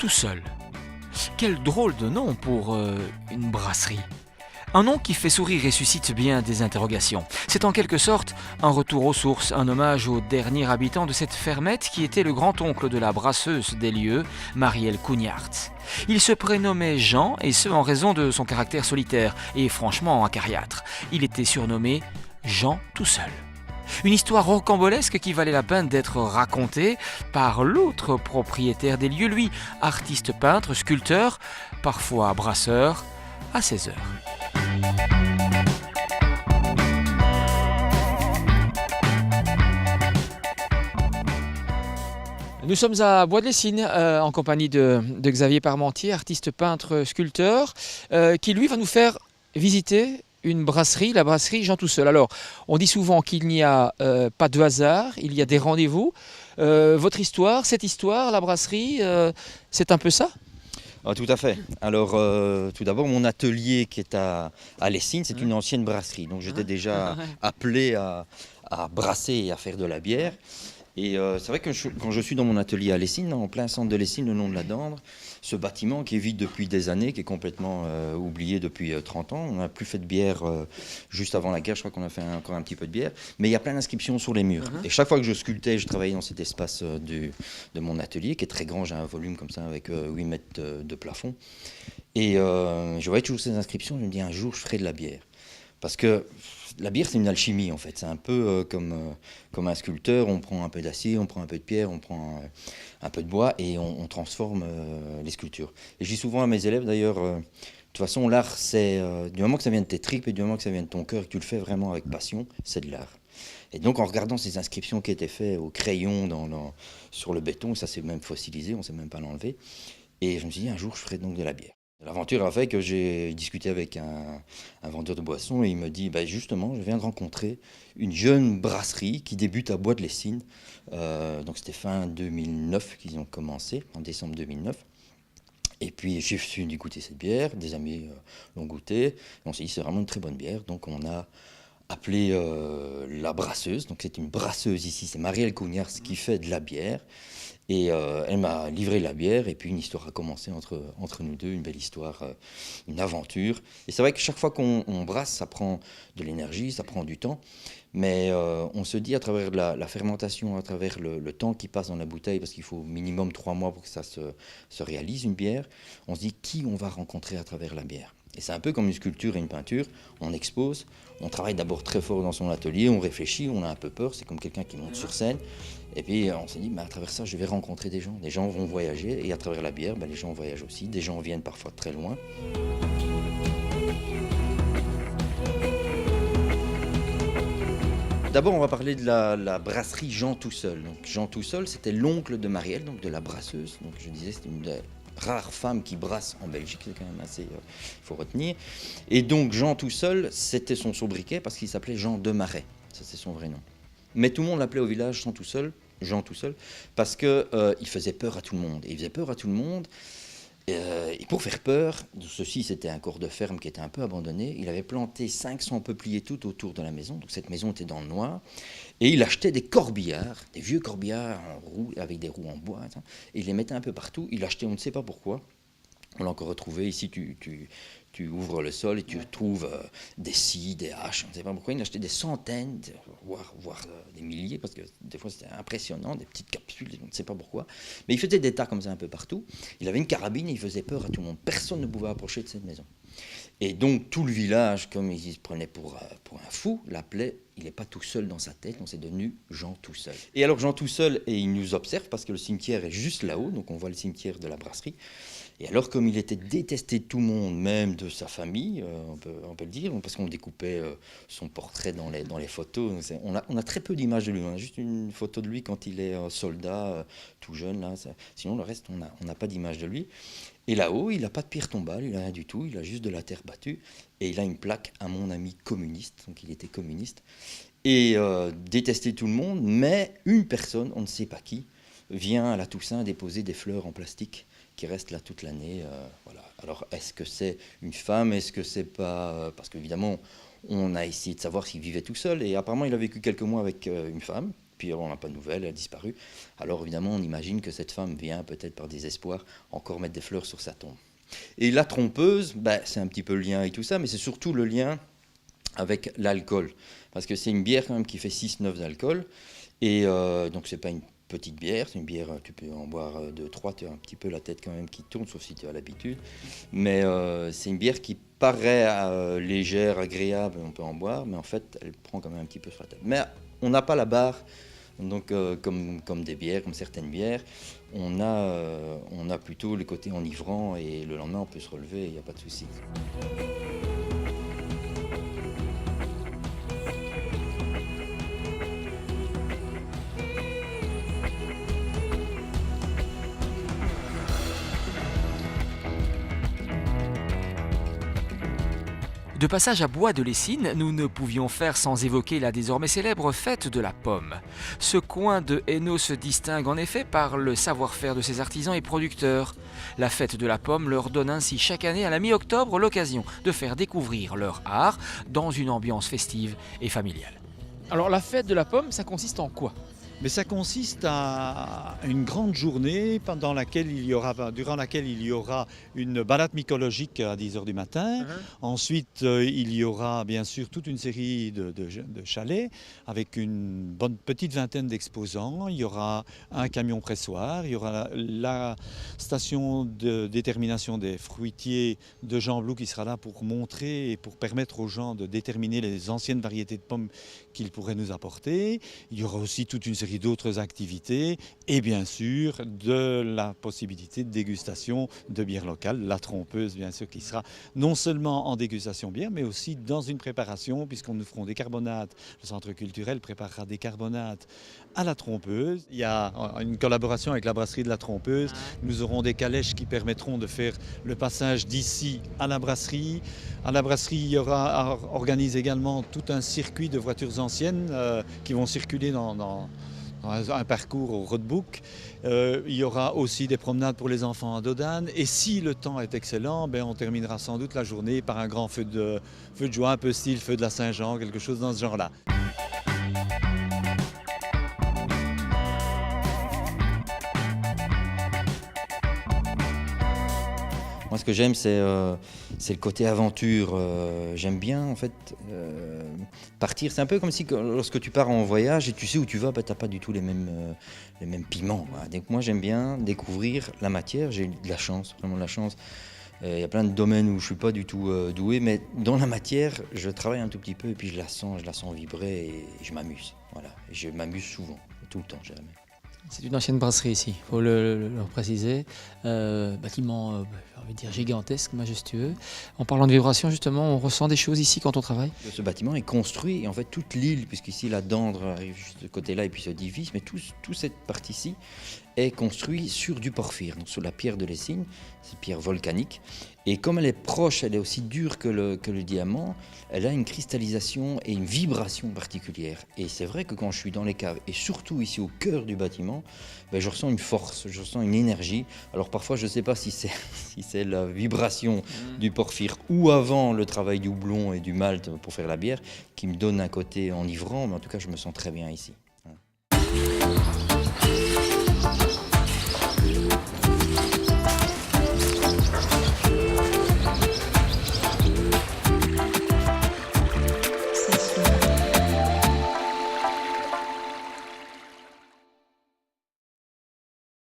tout seul. Quel drôle de nom pour une brasserie. Un nom qui fait sourire et suscite bien des interrogations. C'est en quelque sorte un retour aux sources, un hommage au dernier habitant de cette fermette qui était le grand-oncle de la brasseuse des lieux, Marielle Cougnard. Il se prénommait Jean, et ce en raison de son caractère solitaire et franchement acariâtre. Il était surnommé Jean tout seul. Une histoire rocambolesque qui valait la peine d'être racontée par l'autre propriétaire des lieux, lui, artiste peintre, sculpteur, parfois brasseur, à 16 heures. Nous sommes à Bois-de-Lessines en compagnie de Xavier Parmentier, artiste peintre sculpteur, qui lui va nous faire visiter une brasserie, la brasserie Jean tout seul. Alors, on dit souvent qu'il n'y a pas de hasard, il y a des rendez-vous. Votre histoire, cette histoire, la brasserie, c'est un peu ça ? Ah, tout à fait. Alors, tout d'abord, mon atelier qui est à Lessines, c'est une ancienne brasserie. Donc, j'étais déjà appelé à brasser et à faire de la bière. Et c'est vrai que quand je suis dans mon atelier à Lessines, en plein centre de Lessines, le long de la Dendre, ce bâtiment qui est vide depuis des années, qui est complètement oublié depuis 30 ans. On n'a plus fait de bière juste avant la guerre, je crois qu'on a fait encore un petit peu de bière. Mais il y a plein d'inscriptions sur les murs. Et chaque fois que je sculptais, je travaillais dans cet espace de mon atelier, qui est très grand. J'ai un volume comme ça avec 8 mètres de plafond. Et je voyais toujours ces inscriptions, je me dis un jour je ferai de la bière. Parce que la bière, c'est une alchimie, en fait. C'est un peu comme un sculpteur. On prend un peu d'acier, on prend un peu de pierre, on prend un peu de bois et on transforme les sculptures. Et je dis souvent à mes élèves, d'ailleurs, de toute façon, l'art, c'est du moment que ça vient de tes tripes et du moment que ça vient de ton cœur et que tu le fais vraiment avec passion, c'est de l'art. Et donc, en regardant ces inscriptions qui étaient faites au crayon sur le béton, ça s'est même fossilisé, on ne sait même pas l'enlever. Et je me suis dit, un jour, je ferai donc de la bière. L'aventure a fait que j'ai discuté avec un vendeur de boissons et il me dit justement, je viens de rencontrer une jeune brasserie qui débute à Bois-de-Lessines. Donc c'était fin 2009 qu'ils ont commencé, en décembre 2009. Et puis je suis venu goûter cette bière, des amis l'ont goûté. On s'est dit c'est vraiment une très bonne bière. Donc on a appelé la brasseuse. Donc c'est une brasseuse ici, c'est Marielle Cougnard qui fait de la bière. Et elle m'a livré la bière et puis une histoire a commencé entre nous deux, une belle histoire, une aventure. Et c'est vrai que chaque fois qu'on brasse, ça prend de l'énergie, ça prend du temps. Mais on se dit à travers la fermentation, à travers le temps qui passe dans la bouteille, parce qu'il faut minimum 3 mois pour que ça se réalise, une bière, on se dit qui on va rencontrer à travers la bière. Et c'est un peu comme une sculpture et une peinture, on expose, on travaille d'abord très fort dans son atelier, on réfléchit, on a un peu peur, c'est comme quelqu'un qui monte sur scène. Et puis on s'est dit, à travers ça, je vais rencontrer des gens vont voyager, et à travers la bière, les gens voyagent aussi, des gens viennent parfois de très loin. D'abord, on va parler de la brasserie Jean tout seul. Donc, Jean tout seul, c'était l'oncle de Marielle, donc de la brasseuse. Donc je disais, c'était une des rares femmes qui brasse en Belgique, c'est quand même assez, faut retenir. Et donc Jean tout seul, c'était son sobriquet parce qu'il s'appelait Jean de Marais, ça c'est son vrai nom. Mais tout le monde l'appelait au village Jean tout seul, parce qu'il faisait peur à tout le monde. Et il faisait peur à tout le monde. Et pour faire peur, ceci c'était un corps de ferme qui était un peu abandonné, il avait planté 500 peupliers tout autour de la maison, donc cette maison était dans le noir, et il achetait des corbillards, des vieux corbillards en roue, avec des roues en bois, et il les mettait un peu partout, il achetait, on ne sait pas pourquoi, on l'a encore retrouvé, ici tu ouvres le sol et tu trouves des scies, des haches, on ne sait pas pourquoi, il achetait des centaines, voire des milliers, parce que des fois c'était impressionnant, des petites capsules, on ne sait pas pourquoi. Mais il faisait des tas comme ça un peu partout, il avait une carabine et il faisait peur à tout le monde, personne ne pouvait approcher de cette maison. Et donc tout le village, comme il se prenait pour un fou, l'appelait, il n'est pas tout seul dans sa tête, donc c'est devenu Jean tout seul. Et alors Jean tout seul, et il nous observe parce que le cimetière est juste là-haut, donc on voit le cimetière de la brasserie. Et alors, comme il était détesté de tout le monde, même de sa famille, on peut le dire, parce qu'on découpait son portrait dans les photos. On a très peu d'images de lui. On a juste une photo de lui quand il est soldat, tout jeune. Là, sinon, le reste, on n'a pas d'image de lui. Et là-haut, il n'a pas de pierre tombale, il n'a rien du tout. Il a juste de la terre battue. Et il a une plaque à mon ami communiste. Donc, il était communiste. Et détestait tout le monde. Mais une personne, on ne sait pas qui, vient à la Toussaint déposer des fleurs en plastique qui reste là toute l'année. Voilà. Alors, est-ce que c'est une femme? Est-ce que c'est pas... parce qu'évidemment, on a essayé de savoir s'il vivait tout seul. Et apparemment, il a vécu quelques mois avec une femme. puis on n'a pas de nouvelles, elle a disparu. Alors évidemment, on imagine que cette femme vient peut-être par désespoir encore mettre des fleurs sur sa tombe. Et la trompeuse, c'est un petit peu le lien avec tout ça, mais c'est surtout le lien avec l'alcool. Parce que c'est une bière quand même qui fait 6,9 d'alcool. Et donc c'est pas une petite bière, c'est une bière, tu peux en boire 2-3, tu as un petit peu la tête quand même qui tourne, sauf si tu as l'habitude. Mais c'est une bière qui paraît légère, agréable, on peut en boire, mais en fait elle prend quand même un petit peu sur la tête. Mais on n'a pas la barre, donc comme des bières, comme certaines bières, on a plutôt le côté enivrant et le lendemain on peut se relever, il n'y a pas de souci. De passage à Bois de Lessines, nous ne pouvions faire sans évoquer la désormais célèbre fête de la pomme. Ce coin de Hainaut se distingue en effet par le savoir-faire de ses artisans et producteurs. La fête de la pomme leur donne ainsi chaque année à la mi-octobre l'occasion de faire découvrir leur art dans une ambiance festive et familiale. Alors la fête de la pomme, ça consiste en quoi ? Mais ça consiste à une grande journée durant laquelle il y aura une balade mycologique à 10h du matin. Ensuite, il y aura bien sûr toute une série de chalets avec une bonne petite vingtaine d'exposants. Il y aura un camion pressoir, il y aura la station de détermination des fruitiers de Jean Blou qui sera là pour montrer et pour permettre aux gens de déterminer les anciennes variétés de pommes qu'ils pourraient nous apporter. Il y aura aussi toute une série d'autres activités et bien sûr de la possibilité de dégustation de bière locale, la trompeuse bien sûr qui sera non seulement en dégustation bière mais aussi dans une préparation puisqu'on nous ferons des carbonades. Le centre culturel préparera des carbonades à la trompeuse. Il y a une collaboration avec la brasserie de la trompeuse. Nous aurons des calèches qui permettront de faire le passage d'ici à la brasserie. À la brasserie, organise également tout un circuit de voitures anciennes qui vont circuler dans un parcours au roadbook. Il y aura aussi des promenades pour les enfants à Dodane. Et si le temps est excellent, on terminera sans doute la journée par un grand feu de joie, un peu style feu de la Saint-Jean, quelque chose dans ce genre-là. Moi, ce que j'aime, c'est le côté aventure. J'aime bien, en fait, partir. C'est un peu comme si lorsque tu pars en voyage et tu sais où tu vas, tu n'as pas du tout les mêmes piments. Voilà. Donc, moi, j'aime bien découvrir la matière. J'ai de la chance, vraiment de la chance. Il y a plein de domaines où je ne suis pas du tout doué, mais dans la matière, je travaille un tout petit peu et puis je la sens vibrer et je m'amuse. Voilà. Et je m'amuse souvent, tout le temps, jamais. C'est une ancienne brasserie ici, il faut le préciser. Bâtiment, j'ai envie de dire gigantesque, majestueux. En parlant de vibration, justement, on ressent des choses ici quand on travaille. Ce bâtiment est construit, et en fait toute l'île, puisqu'ici la Dandre arrive juste de ce côté-là et puis se divise, mais toute cette partie-ci est construite sur du porphyre, donc sur la pierre de Lessines, c'est une pierre volcanique. Et comme elle est proche, elle est aussi dure que le diamant, elle a une cristallisation et une vibration particulière. Et c'est vrai que quand je suis dans les caves, et surtout ici au cœur du bâtiment, je ressens une force, je ressens une énergie. Alors parfois, je ne sais pas si c'est la vibration du porphyre ou avant le travail du houblon et du malt pour faire la bière qui me donne un côté enivrant, mais en tout cas, je me sens très bien ici.